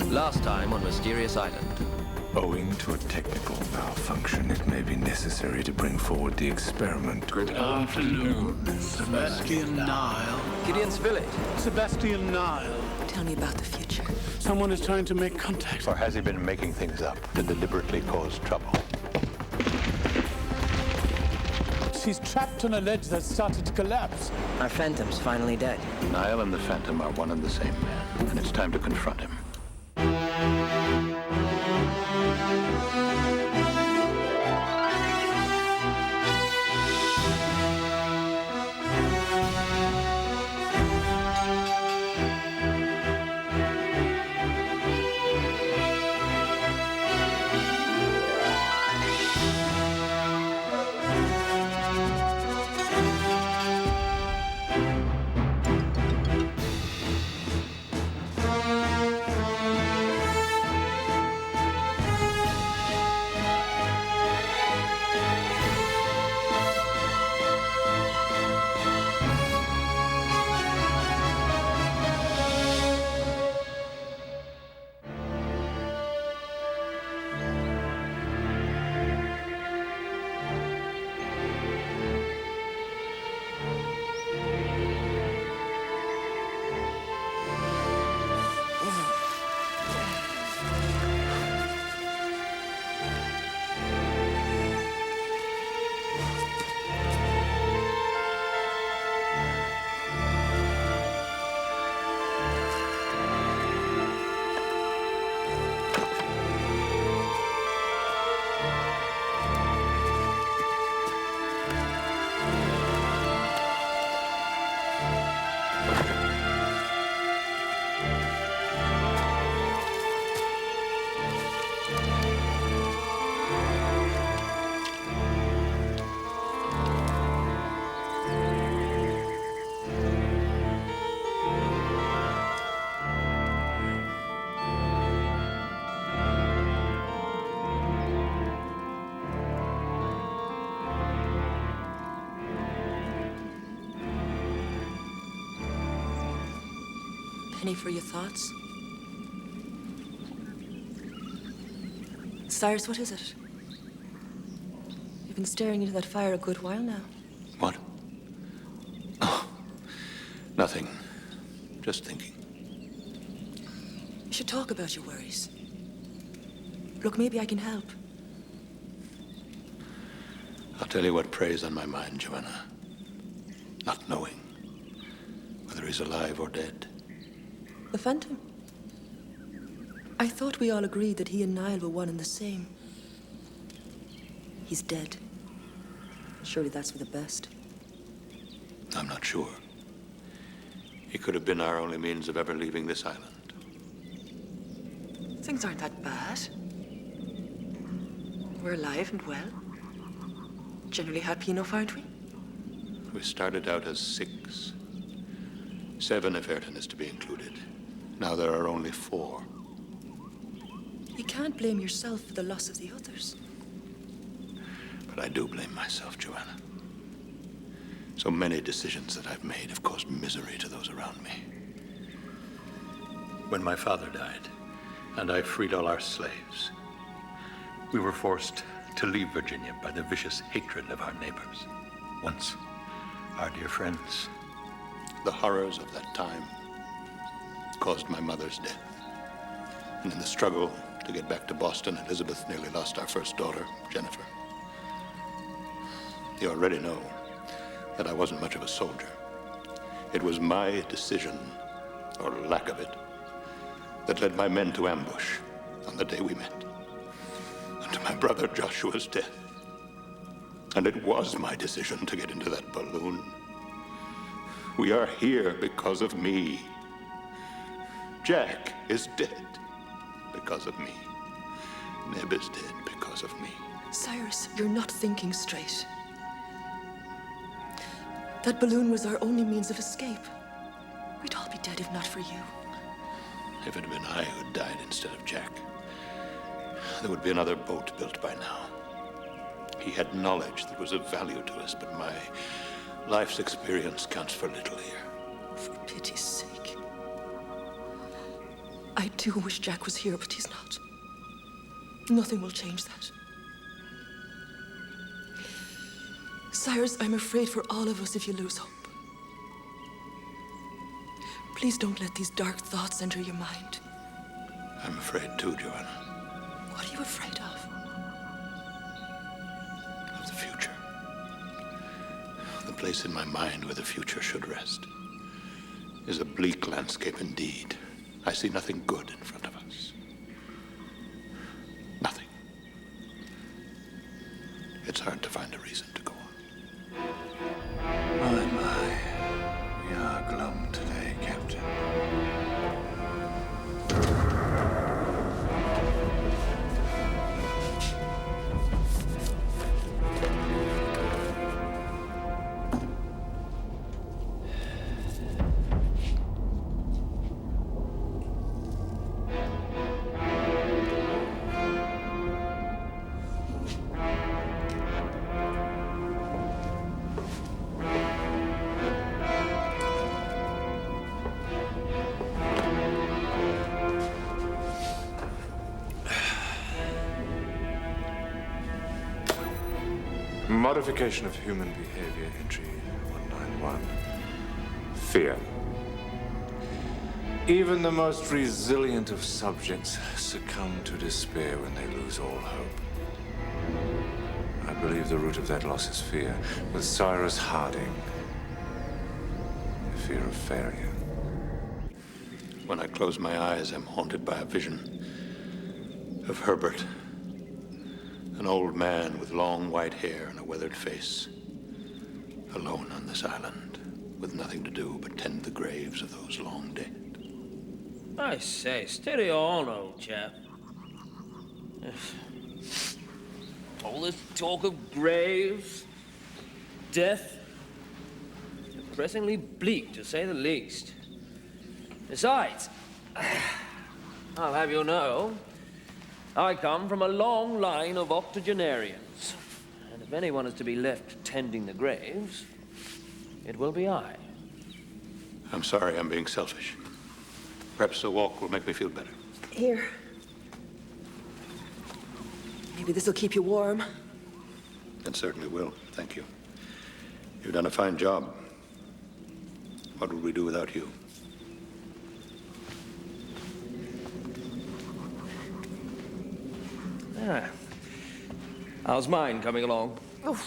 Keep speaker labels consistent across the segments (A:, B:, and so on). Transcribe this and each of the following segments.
A: Last time on Mysterious Island.
B: Owing to a technical malfunction, it may be necessary to bring forward the experiment.
C: Good afternoon, Sebastian Nile.
A: Gideon's village.
C: Sebastian Nile.
D: Tell me about the future.
C: Someone is trying to make contact.
E: Or has he been making things up to deliberately cause trouble?
C: She's trapped on a ledge that started to collapse.
A: Our Phantom's finally dead.
E: Nile and the Phantom are one and the same man, and it's time to confront him.
D: Penny for your thoughts? Cyrus, what is it? You've been staring into that fire a good while now.
E: What? Oh, nothing. Just thinking.
D: You should talk about your worries. Look, maybe I can help.
E: I'll tell you what preys on my mind, Joanna. Not knowing whether he's alive or dead.
D: The Phantom? I thought we all agreed that he and Niall were one and the same. He's dead. Surely that's for the best.
E: I'm not sure. He could have been our only means of ever leaving this island.
D: Things aren't that bad. We're alive and well. Generally happy enough, aren't we?
E: We started out as 6. 7 if Ayrton is to be included. Now there are only 4.
D: You can't blame yourself for the loss of the others.
E: But I do blame myself, Joanna. So many decisions that I've made have caused misery to those around me. When my father died, and I freed all our slaves, we were forced to leave Virginia by the vicious hatred of our neighbors. Once, our dear friends. The horrors of that time caused my mother's death. And in the struggle to get back to Boston, Elizabeth nearly lost our first daughter, Jennifer. You already know that I wasn't much of a soldier. It was my decision, or lack of it, that led my men to ambush on the day we met, and to my brother Joshua's death. And it was my decision to get into that balloon. We are here because of me. Jack is dead because of me. Neb is dead because of me.
D: Cyrus, you're not thinking straight. That balloon was our only means of escape. We'd all be dead if not for you.
E: If it had been I who died instead of Jack, there would be another boat built by now. He had knowledge that was of value to us, but my life's experience counts for little here.
D: For pity's sake. I do wish Jack was here, but he's not. Nothing will change that. Cyrus, I'm afraid for all of us if you lose hope. Please don't let these dark thoughts enter your mind.
E: I'm afraid too, Joanna.
D: What are you afraid of?
E: Of the future. The place in my mind where the future should rest is a bleak landscape indeed. I see nothing good in front of us. Nothing. It's hard to find a reason to go on.
B: My. We are glum today, Captain. Modification of human behavior, entry 191. Fear. Even the most resilient of subjects succumb to despair when they lose all hope. I believe the root of that loss is fear. With Cyrus Harding, the fear of failure.
E: When I close my eyes, I'm haunted by a vision of Herbert. An old man with long white hair and a weathered face. Alone on this island, with nothing to do but tend the graves of those long dead.
A: I say, steady on, old chap. All this talk of graves, death, depressingly bleak, to say the least. Besides, I'll have you know, I come from a long line of octogenarians, and if anyone is to be left tending the graves, it will be I.
E: I'm sorry I'm being selfish. Perhaps a walk will make me feel better.
D: Here. Maybe this will keep you warm.
E: It certainly will, thank you. You've done a fine job. What would we do without you?
A: Ah. How's mine coming along?
D: Oof,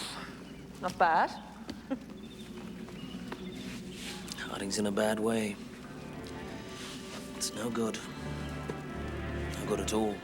D: not bad.
A: Harding's in a bad way. It's no good. No good at all.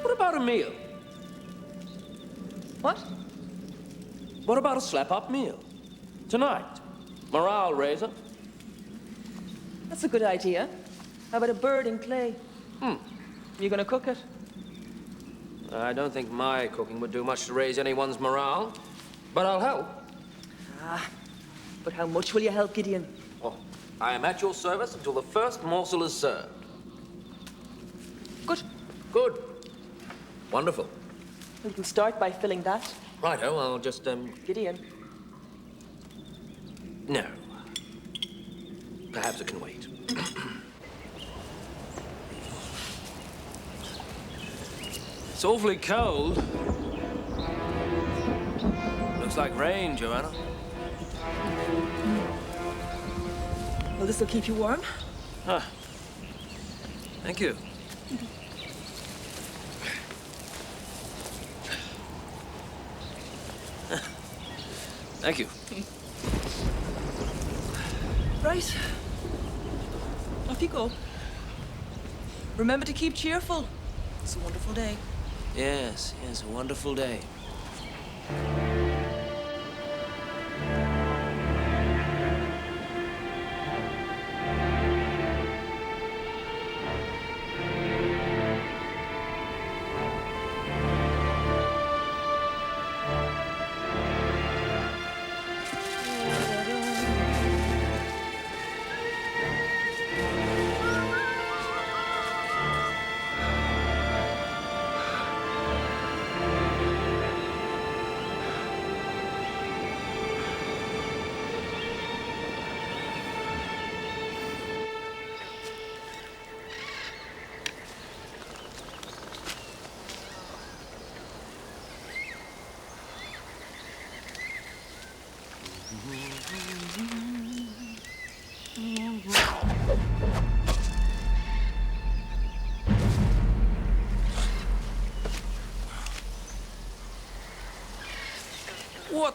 A: What about a meal?
D: What?
A: What about a slap-up meal? Tonight. Morale raiser.
D: That's a good idea. How about a bird in clay? You gonna cook it?
A: I don't think my cooking would do much to raise anyone's morale, but I'll help.
D: But how much will you help, Gideon?
A: Oh, I am at your service until the first morsel is served.
D: Good.
A: Good. Wonderful.
D: We can start by filling that.
A: Righto, I'll just,
D: Gideon.
A: No. Perhaps it can wait. It's awfully cold. Looks like rain, Joanna.
D: Well, this will keep you warm.
A: Ah. Thank you. Thank you.
D: Right. Off you go. Remember to keep cheerful. It's a wonderful day.
A: Yes, a wonderful day.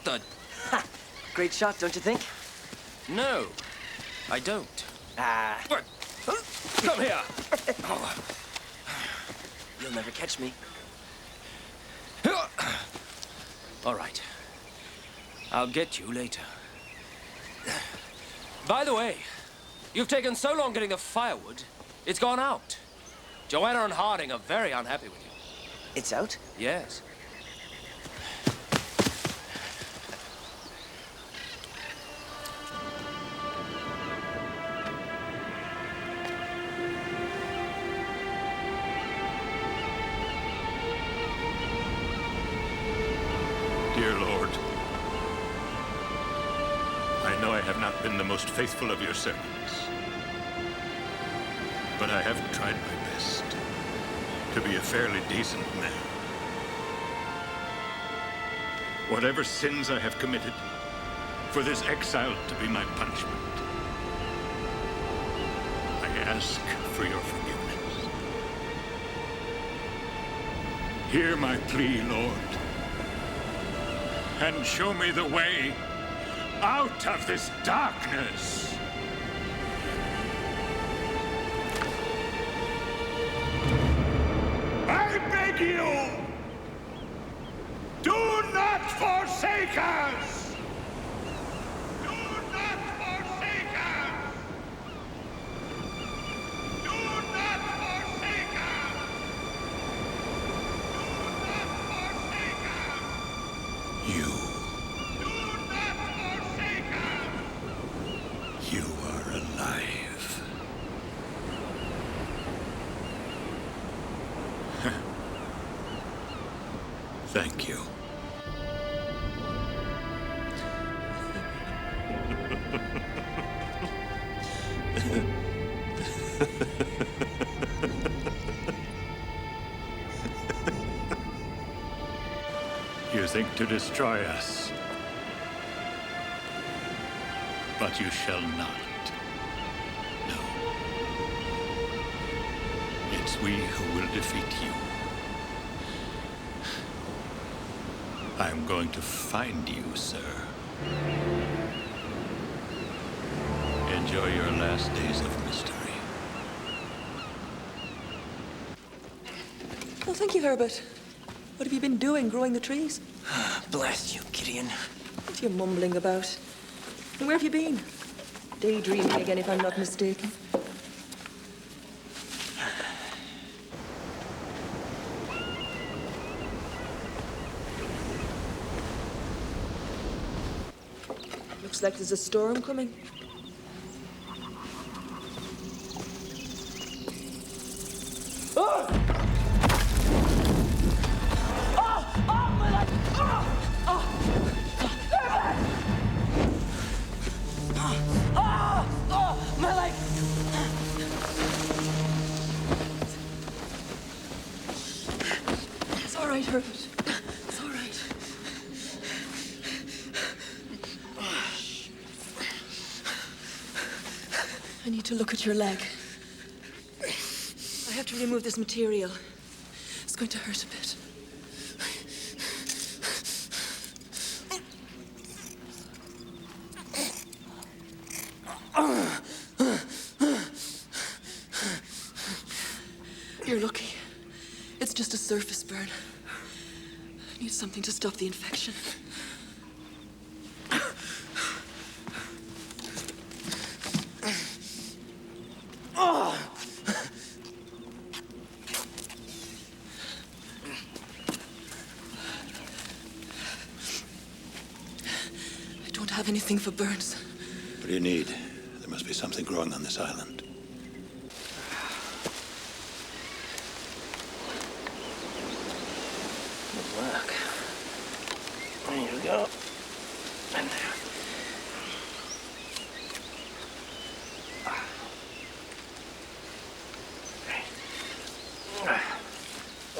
A: What the?
F: Ha! Great shot, don't you think?
A: No, I don't.
F: Ah,
A: What? Come here.
F: you'll never catch me.
A: All right. I'll get you later. By the way, you've taken so long getting the firewood, it's gone out. Joanna and Harding are very unhappy with you.
F: It's out?
A: Yes.
E: Dear Lord, I know I have not been the most faithful of your servants, but I have tried my best to be a fairly decent man. Whatever sins I have committed, for this exile to be my punishment, I ask for your forgiveness. Hear my plea, Lord, and show me the way out of this darkness. I beg you, do not forsake us! Do not forsake us! Do not forsake us! Do not forsake us! You. Do not forsake us! You are alive. Thank you. You think to destroy us, but you shall not. No. It's we who will defeat you. I'm going to find you, sir. Enjoy your last days of mystery.
D: Oh, thank you, Herbert. What have you been doing, growing the trees?
F: Bless you, Gideon.
D: What are you mumbling about? And where have you been? Daydreaming again, if I'm not mistaken. Looks like there's a storm coming.
F: My leg!
D: It's all right, Herbert. It's all right. I need to look at your leg. I have to remove this material. It's going to hurt a bit. You're lucky. It's just a surface burn. I need something to stop the infection. I don't have anything for burns.
E: What do you need? There must be something growing on this island.
F: Look. There you go. And there.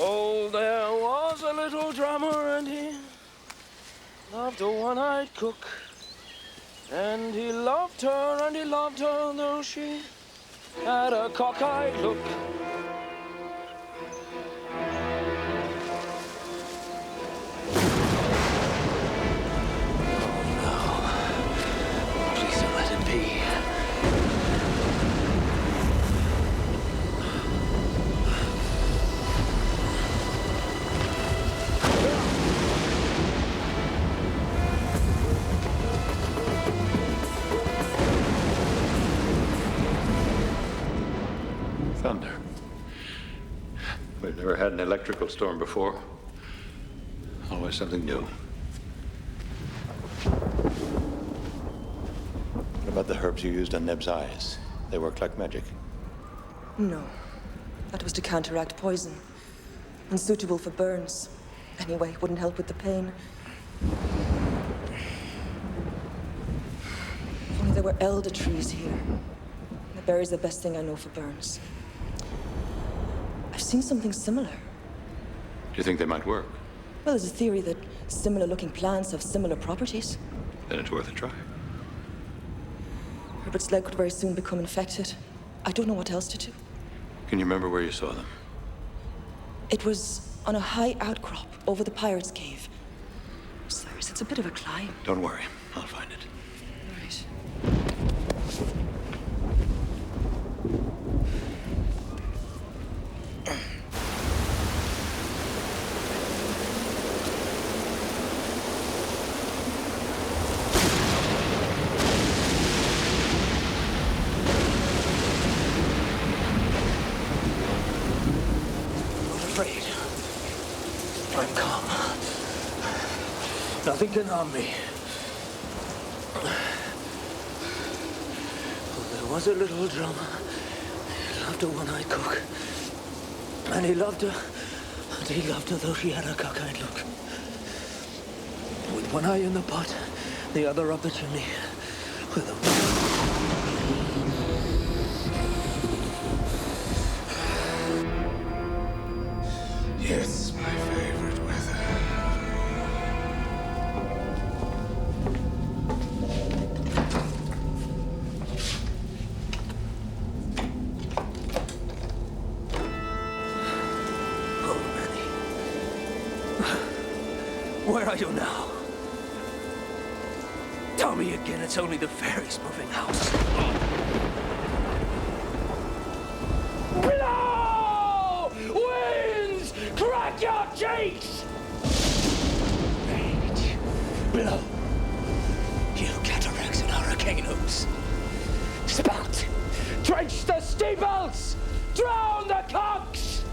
A: Oh, there was a little drummer and he loved a one-eyed cook. And he loved her and he loved her though she had a cockeyed look.
E: Never had an electrical storm before. Always something new. What about the herbs you used on Neb's eyes? They worked like magic.
D: No. That was to counteract poison. Unsuitable for burns. Anyway, wouldn't help with the pain. If only there were elder trees here. The berry's the best thing I know for burns. I've seen something similar.
E: Do you think they might work?
D: Well, there's a theory that similar-looking plants have similar properties.
E: Then it's worth a try.
D: Herbert's leg could very soon become infected. I don't know what else to do.
E: Can you remember where you saw them?
D: It was on a high outcrop over the Pirate's Cave. Cyrus, it's a bit of a climb.
E: Don't worry. I'll find it.
D: Right.
A: I'm calm. Nothing can harm me. Well, there was a little drummer. He loved a one-eyed cook. And he loved her. And he loved her though she had a cockeyed look. With one eye in the pot, the other up the chimney. With a...
B: It's my favorite weather.
A: Oh, Manny. Where are you now? Tell me again it's only the fairies moving house. Blow! Winds! Crack your cheeks! Rage. Blow. You cataracts and hurricanes. Spout! Drench the steeples! Drown the cocks!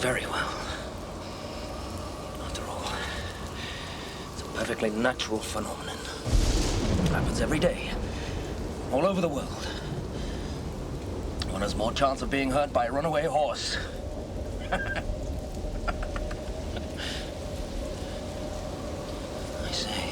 F: Very well. After all, it's a perfectly natural phenomenon. It happens every day, all over the world. One has more chance of being hurt by a runaway horse. I say.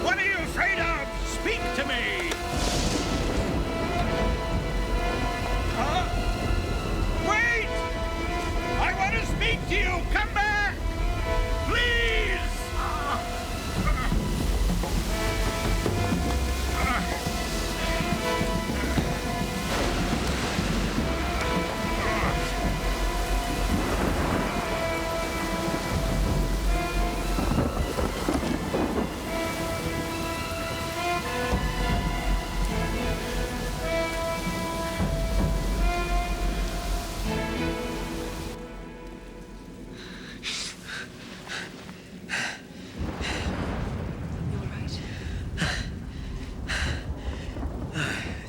G: What are you afraid of? Speak to me! Huh? Wait! I want to speak to you! Come back! Please!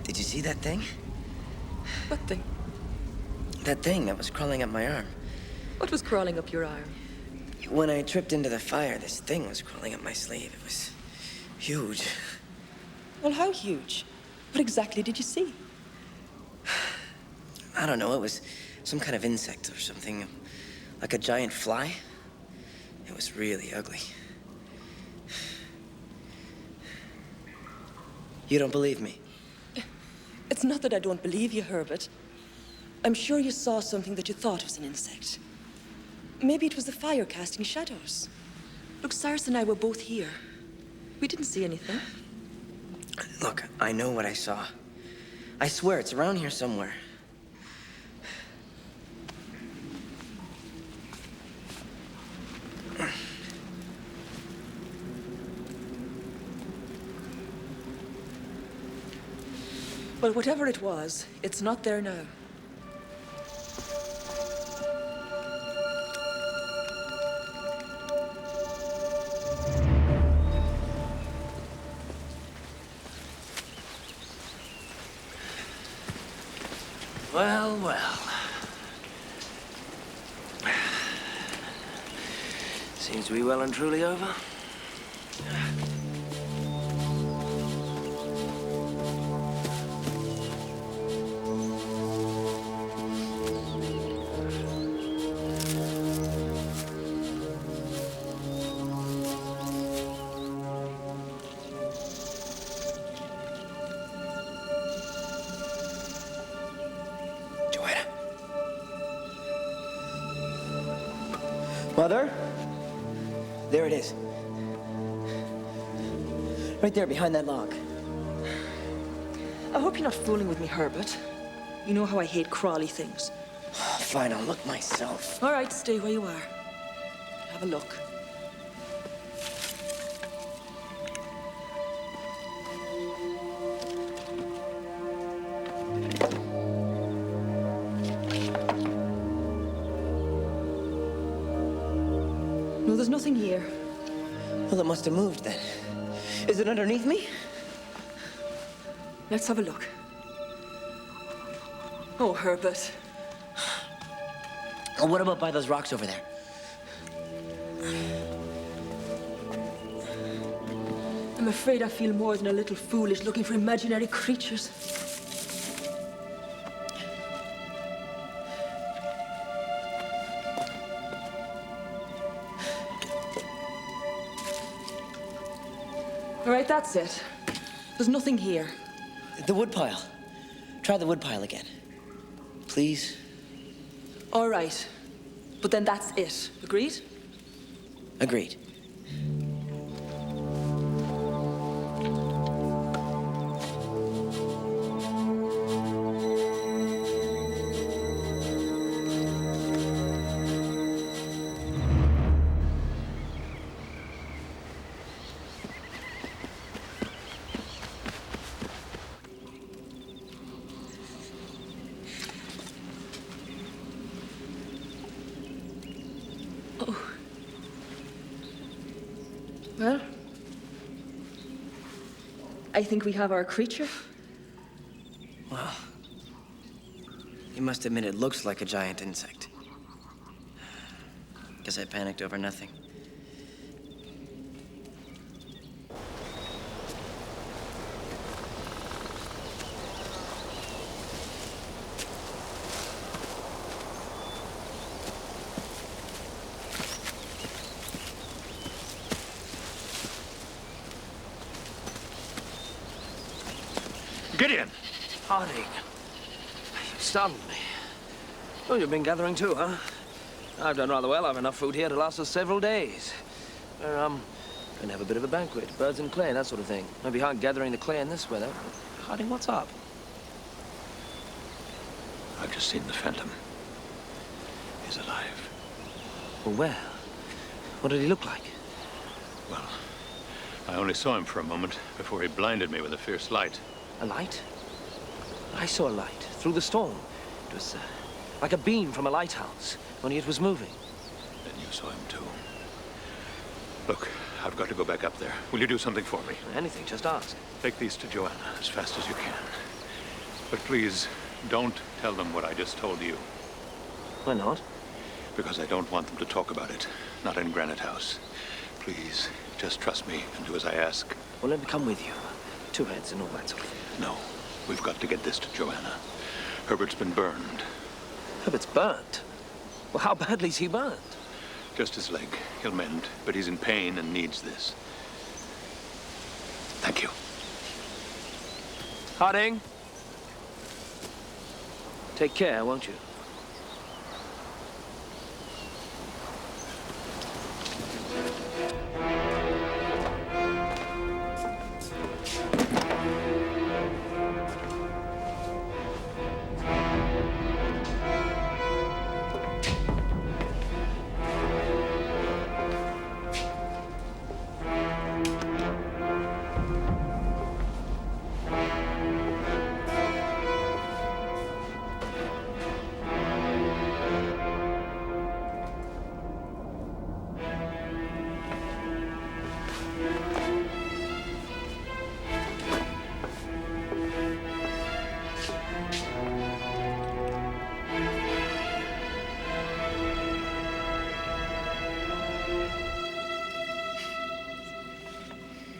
F: Did you see that thing?
D: What thing?
F: That thing that was crawling up my arm.
D: What was crawling up your arm?
F: When I tripped into the fire, this thing was crawling up my sleeve. It was huge.
D: Well, how huge? What exactly did you see?
F: I don't know, it was some kind of insect or something. Like a giant fly. It was really ugly. You don't believe me?
D: It's not that I don't believe you, Herbert. I'm sure you saw something that you thought was an insect. Maybe it was the fire casting shadows. Look, Cyrus and I were both here. We didn't see anything.
F: Look, I know what I saw. I swear it's around here somewhere.
D: Well, whatever it was, it's not there now.
F: Well, well. Seems to be well and truly over. Mother? There it is. Right there, behind that log.
D: I hope you're not fooling with me, Herbert. You know how I hate crawly things.
F: Fine, I'll look myself.
D: All right, stay where you are. Have a look. No, there's nothing here.
F: Well, it must have moved then. Is it underneath me?
D: Let's have a look. Oh, Herbert.
F: Oh, what about by those rocks over there?
D: afraid I feel more than a little foolish looking for imaginary creatures. All right, that's it. There's nothing here.
F: The woodpile. Try the woodpile again. Please?
D: All right. But then that's it. Agreed?
F: Agreed.
D: Well, I think we have our creature.
F: Well, you must admit it looks like a giant insect. Guess I panicked over nothing.
E: Gideon!
A: Harding. You stunned me. Oh, you've been gathering too, huh? I've done rather well. I've enough food here to last us several days. We're, gonna have a bit of a banquet. Birds and clay, that sort of thing. Might be hard gathering the clay in this weather. Harding, what's up?
E: I've just seen the Phantom. He's alive.
A: Well, where? What did he look like?
E: Well, I only saw him for a moment before he blinded me with a fierce light.
A: A light? I saw a light through the storm. It was like a beam from a lighthouse, only it was moving.
E: Then you saw him too. Look, I've got to go back up there. Will you do something for me?
A: Anything, just ask.
E: Take these to Joanna as fast as you can. But please, don't tell them what I just told you.
A: Why not?
E: Because I don't want them to talk about it. Not in Granite House. Please, just trust me and do as I ask.
A: Well, let me come with you. Two heads and all that sort of thing.
E: No, we've got to get this to Joanna. Herbert's been burned.
A: Herbert's burnt? Well, how badly is he burnt?
E: Just his leg. He'll mend, but he's in pain and needs this. Thank you.
A: Harding. Take care, won't you?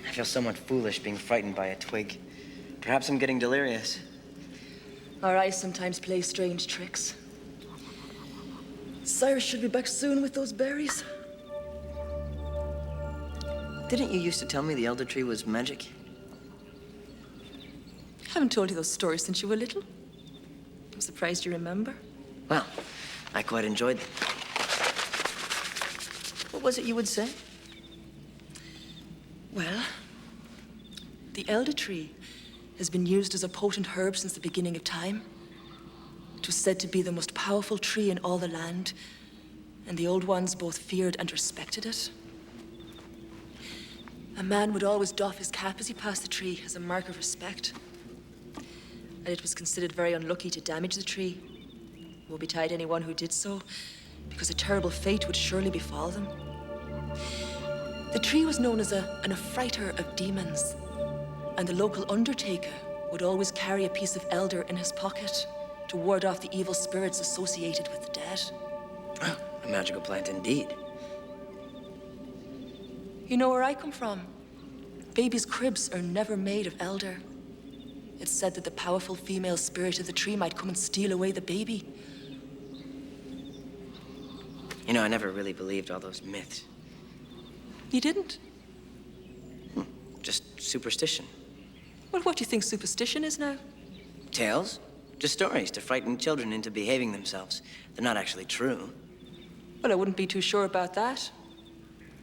F: I feel somewhat foolish being frightened by a twig. Perhaps I'm getting delirious.
D: Our eyes sometimes play strange tricks. Cyrus should be back soon with those berries.
F: Didn't you used to tell me the elder tree was magic?
D: Haven't told you those stories since you were little. I'm surprised you remember.
F: Well, I quite enjoyed them. What was it you would say?
D: Well, the elder tree has been used as a potent herb since the beginning of time. It was said to be the most powerful tree in all the land, and the old ones both feared and respected it. A man would always doff his cap as he passed the tree as a mark of respect. And it was considered very unlucky to damage the tree. Woe betide anyone who did so, because a terrible fate would surely befall them. The tree was known as an affrighter of demons, and the local undertaker would always carry a piece of elder in his pocket to ward off the evil spirits associated with the dead.
F: Oh, a magical plant indeed.
D: You know where I come from? Babies' cribs are never made of elder. It's said that the powerful female spirit of the tree might come and steal away the baby.
H: You know, I never really believed all those myths.
D: You didn't?
H: Just superstition.
D: Well, what do you think superstition is now?
H: Tales? Just stories to frighten children into behaving themselves. They're not actually true.
D: Well, I wouldn't be too sure about that.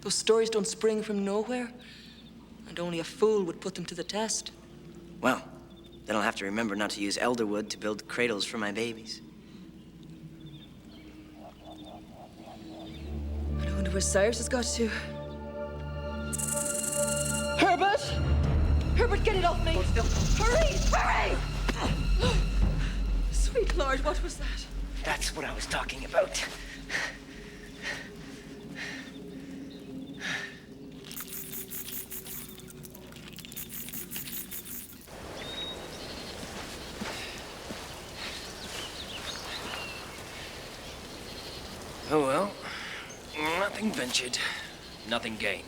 D: Those stories don't spring from nowhere, and only a fool would put them to the test.
H: Well, then I'll have to remember not to use elder wood to build cradles for my babies.
D: I wonder where Cyrus has got to. Herbert! Herbert, get it off me! Hurry! Hurry! Sweet Lord, what was that?
H: That's what I was talking about.
A: Oh well. Nothing ventured, nothing gained.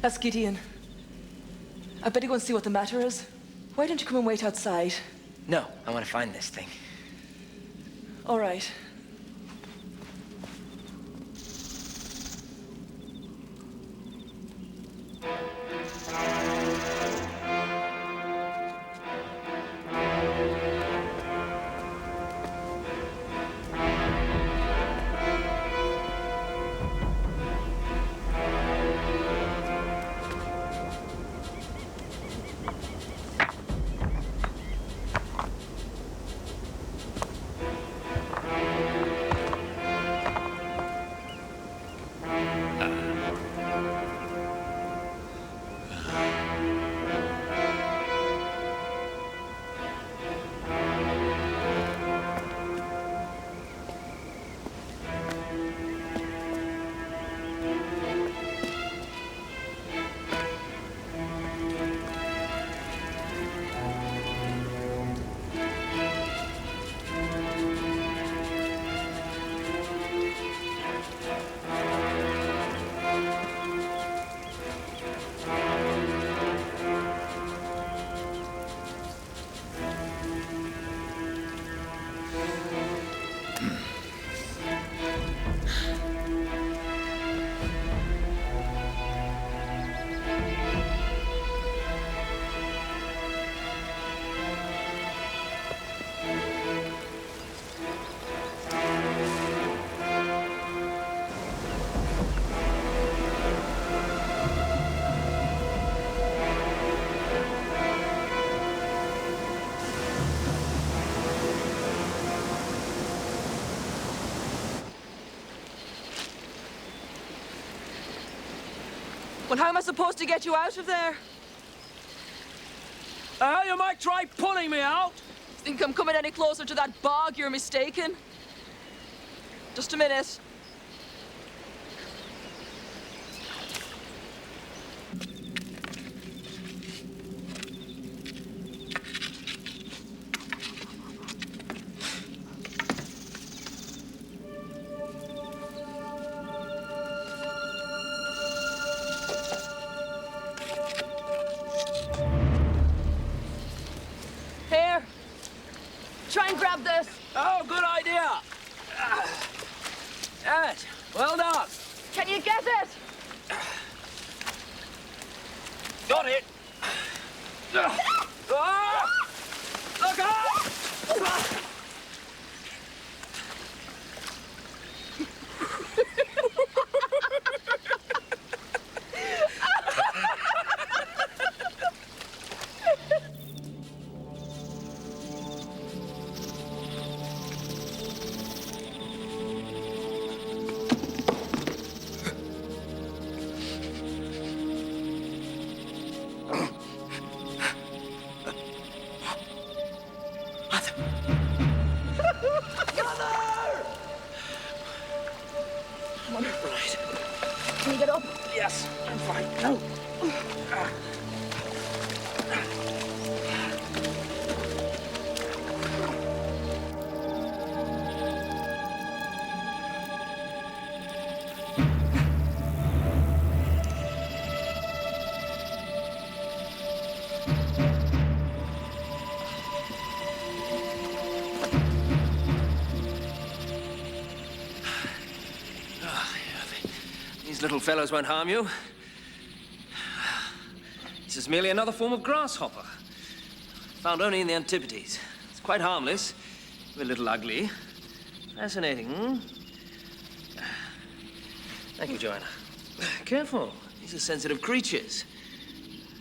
D: That's Gideon. I better go and see what the matter is. Why don't you come and wait outside?
H: No, I want to find this thing.
D: All right. Well, how am I supposed to get you out of there?
A: You might try pulling me out.
D: Think I'm coming any closer to that bog, you're mistaken. Just a minute. Here. Try and grab this.
A: Oh, good idea. Yes, well done.
D: Can you get it?
A: Got it. Look out!
D: Can you get up?
A: Yes, I'm fine. No. These little fellows won't harm you. This is merely another form of grasshopper. Found only in the Antipodes. It's quite harmless, a little ugly. Fascinating, hmm? Thank you, Joanna. Careful. These are sensitive creatures.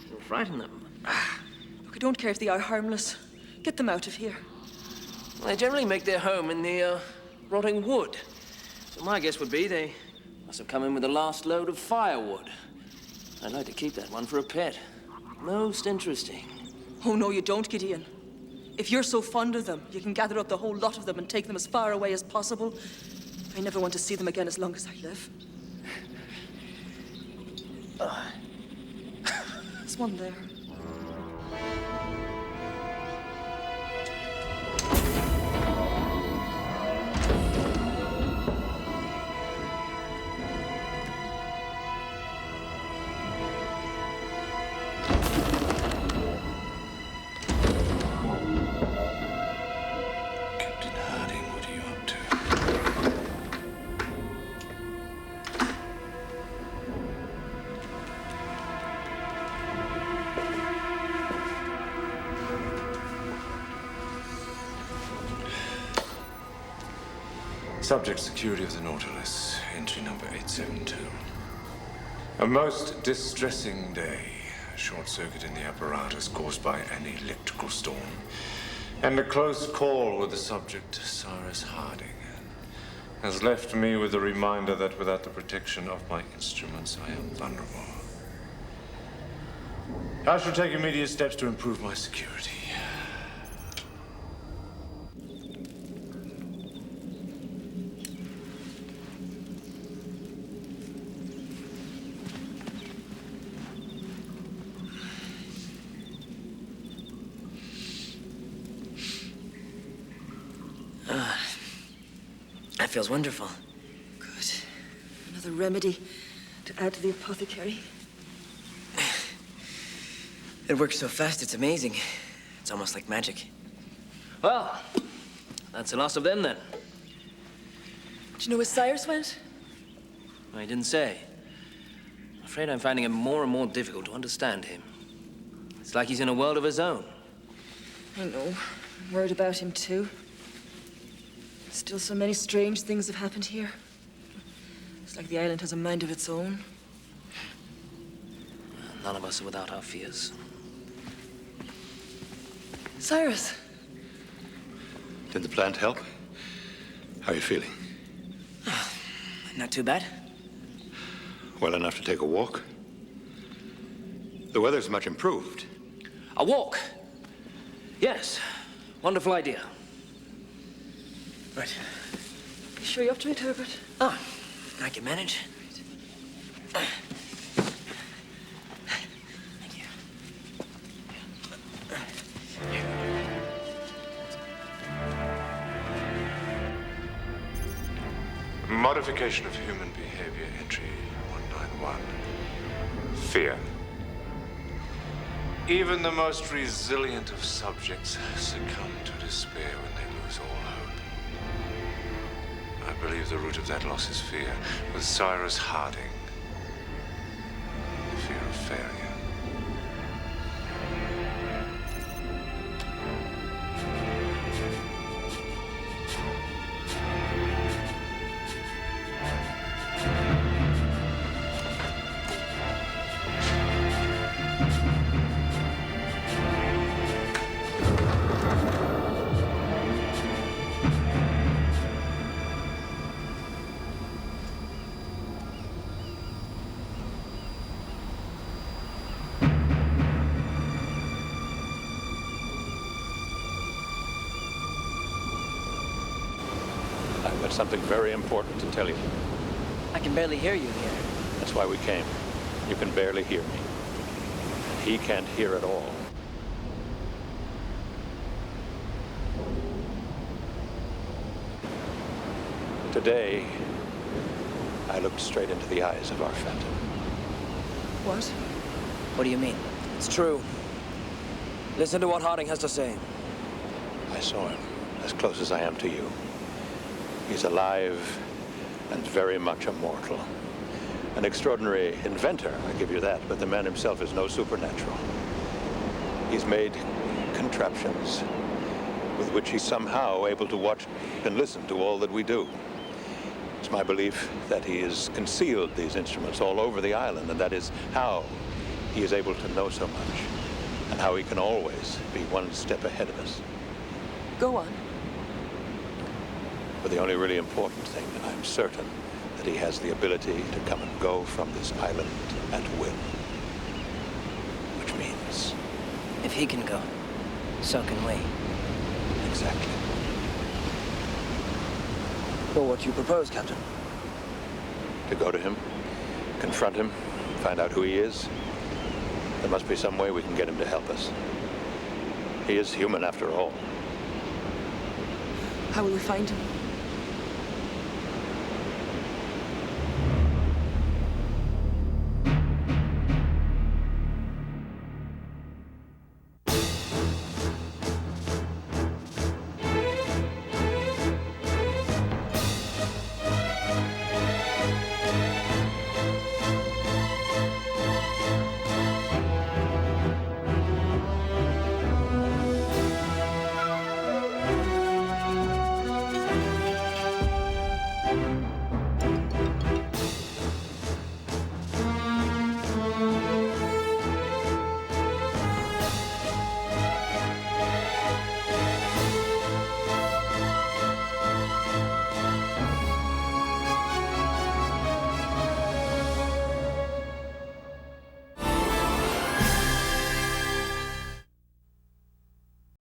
A: You'll frighten them.
D: Look, I don't care if they are harmless. Get them out of here.
A: Well, they generally make their home in the rotting wood. So my guess would be they must have come in with the last load of firewood. I'd like to keep that one for a pet. Most interesting.
D: Oh, no, you don't, Gideon. If you're so fond of them, you can gather up the whole lot of them and take them as far away as possible. I never want to see them again as long as I live. There's one there.
B: Subject security of the Nautilus, entry number 872. A most distressing day. A short circuit in the apparatus caused by an electrical storm. And a close call with the subject, Cyrus Harding, has left me with the reminder that without the protection of my instruments, I am vulnerable. I shall take immediate steps to improve my security.
H: That feels wonderful.
D: Good. Another remedy to add to the apothecary.
H: It works so fast, it's amazing. It's almost like magic.
A: Well, that's the last of them then.
D: Do you know where Cyrus went?
A: I didn't say. I'm afraid I'm finding it more and more difficult to understand him. It's like he's in a world of his own.
D: I know. I'm worried about him, too. Still, so many strange things have happened here. It's like the island has a mind of its own.
A: None of us are without our fears.
D: Cyrus.
E: Did the plant help? How are you feeling?
H: Not too bad.
E: Well enough to take a walk? The weather's much improved.
A: A walk. Yes. Wonderful idea.
F: Right.
D: You sure you're up to it, Herbert?
H: Ah, I can manage. Thank you.
B: Modification of human behavior, entry 191. Fear. Even the most resilient of subjects succumb to despair when they lose all hope. I believe the root of that loss is fear. With Cyrus Harding, fear of failure.
E: I've got something very important to tell you.
H: I can barely hear you here.
E: That's why we came. You can barely hear me. He can't hear at all. Today, I looked straight into the eyes of our Phantom.
D: What?
H: What do you mean?
F: It's true. Listen to what Harding has to say.
E: I saw him, as close as I am to you. He's alive and very much immortal. An extraordinary inventor, I give you that, but the man himself is no supernatural. He's made contraptions with which he's somehow able to watch and listen to all that we do. It's my belief that he has concealed these instruments all over the island, and that is how he is able to know so much, and how he can always be one step ahead of us.
D: Go on.
E: But the only really important thing, and I'm certain that he has the ability to come and go from this island at will. Which means...
H: If he can go, so can we.
E: Exactly.
F: Well, what do you propose, Captain?
E: To go to him, confront him, find out who he is. There must be some way we can get him to help us. He is human after all.
D: How will we find him?